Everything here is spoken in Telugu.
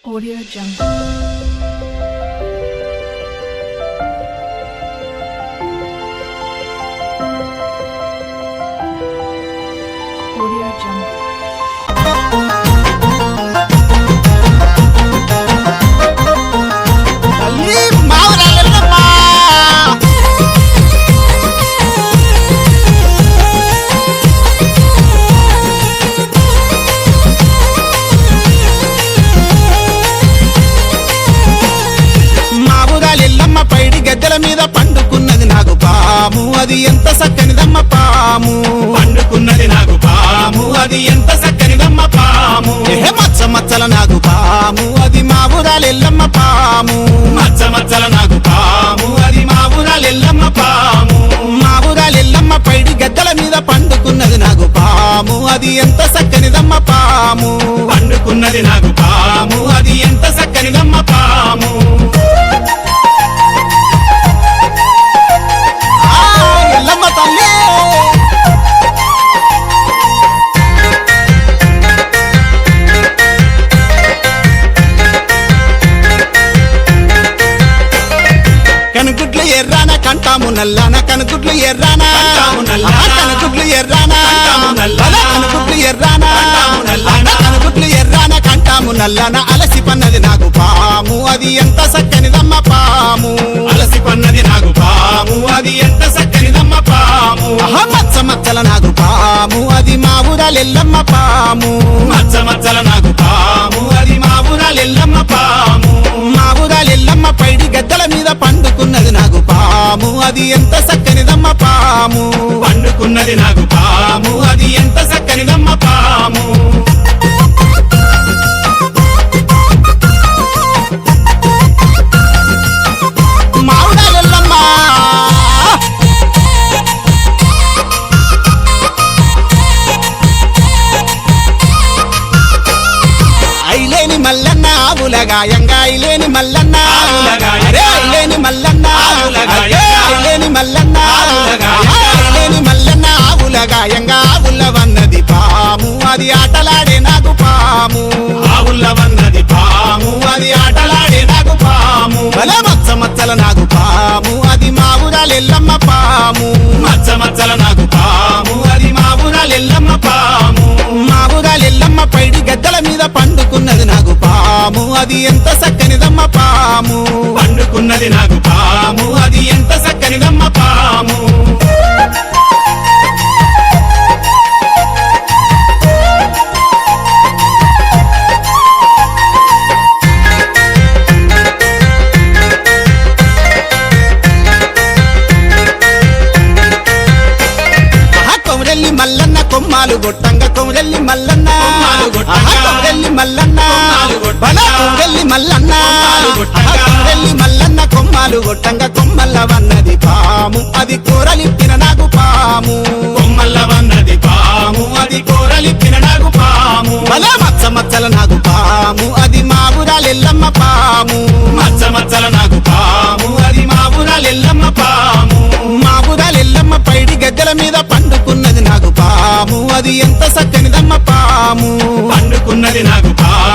Audio Jungle. Audio Jungle. తల్లి మావరాలెల్లమ్మా మావురాలెల్లమ్మ పైడి గద్దెల మీద పండుకున్నది నాకు పాము అది ఎంత సక్కనిదమ్మ పాము పండుకున్నది నాకు పాము అది ఎంత చక్కనిదమ్మ పాము ఏ మచ్చ మచ్చల నాకు పాము అది మావురాలెల్లమ్మ పాము మచ్చ మచ్చల నాకు పాము అది మా ఊరాలెల్లమ్మ పాము మావురాలెల్లమ్మ పైడి గద్దెల మీద పండుకున్నది నాకు పాము అది ఎంత సక్కనిదమ్మ పాము పండుకున్నది నాకు పాము అది ఎంత చక్కనిదమ్మ పాము ఆ ఎల్లమ్మ తల్లి కనుగుడ్లు ఎర్రాన కంటాము నల్లాన కనుగుడ్లు ఎర్రాన కంటాము నల్లాన. కనుగుడ్లు ఎర్రాన కంటాము నల్లాన. కనుగుడ్లు ఎర్రాన కంటాము నల్లాన. కనుగుడ్లు ఎర్రాన కంటాము నల్లాన అలసి పన్నది నాకు పాము అది ఎంత సక్కనిదమ్మ పాము అలసి పన్నది నాకు పాము అది ఎంత చక్కనిదమ్మ పాము ఆహా, మచ్చ మచ్చల నాకు పాము అది మా ఊరాలెల్లమ్మ పాము మచ్చ మచ్చల నాకు పాము అది మా ఊరాలెల్లమ్మ పాము మా ఊరాలెల్లమ్మ పైడి గద్దెల మీద పండుకున్నది నాకు పాము అది ఎంత సక్కనిదమ్మ పాము పండుకున్నది నాకు పాము అది ఎంత చక్కనిదమ్మ పాము మా ఊరాలెల్లమ్మ ఐలేని మల్లన్న ఆవులగాయంగా ఐలేని మల్లన్న ఆవులగాయంగా. అరే ఐలేని మల్లన్న ఆవులగాయంగా. అరే ఐలేని మల్లన్న ఆవులగాయంగా. ఐలేని మల్లన్న ఆవులగాయంగా ఆవుల వన్నది పాము అది ఆటలాడే నాకు పాము ఆవుల్ల వన్నది పాము అది ఆటలాడే నాకు పాము భలే మచ్చ మచ్చల నాకు పాము అది మా ఊరాలెల్లమ్మ పాము మచ్చ మచ్చల నాకు పాము అది మా ఊరాలెల్లమ్మ పాము మా ఊరాలెల్లమ్మ పైడి గద్దెల మీద పండుకున్నది నాకు పాము అది ఎంత సక్కనిదమ్మ పాము పండుకున్నది నాకు పాము అది ఎంత చక్కనిదమ్మ పాము ఆహా, కొమరెల్లి మల్లన్న కొమ్మాలు గొట్టంగా కొమరెల్లి మల్లన్న కొమ్మాలు గొట్టంగా. ఆహా, కొమరెల్లి మల్లన్న కొమ్మాలు గొట్టంగా. భలే కొమరెల్లి మల్లన్న కొమ్మాలు గొట్టంగా. ఆహా, కొమరెల్లి మల్లన్న కొమ్మాలు గొట్టంగా కొమ్మల్ల వన్నది పాము అది కూరలిప్పిన నాకు పాము కొమ్మల్ల వన్నది పాము అది కూరలిప్పిన నాకు పాము భలే మచ్చ మచ్చల నాకు పాము అది మా ఊరాలెల్లమ్మ పాము మచ్చ మచ్చల నాకు పాము అది మా ఊరాలెల్లమ్మ పాము మా ఊరాలెల్లమ్మ పైడి గద్దెల మీద పండుకున్నది నాకు పాము అది ఎంత సక్కనిదమ్మ పాము పండుకున్నది నాకు పాము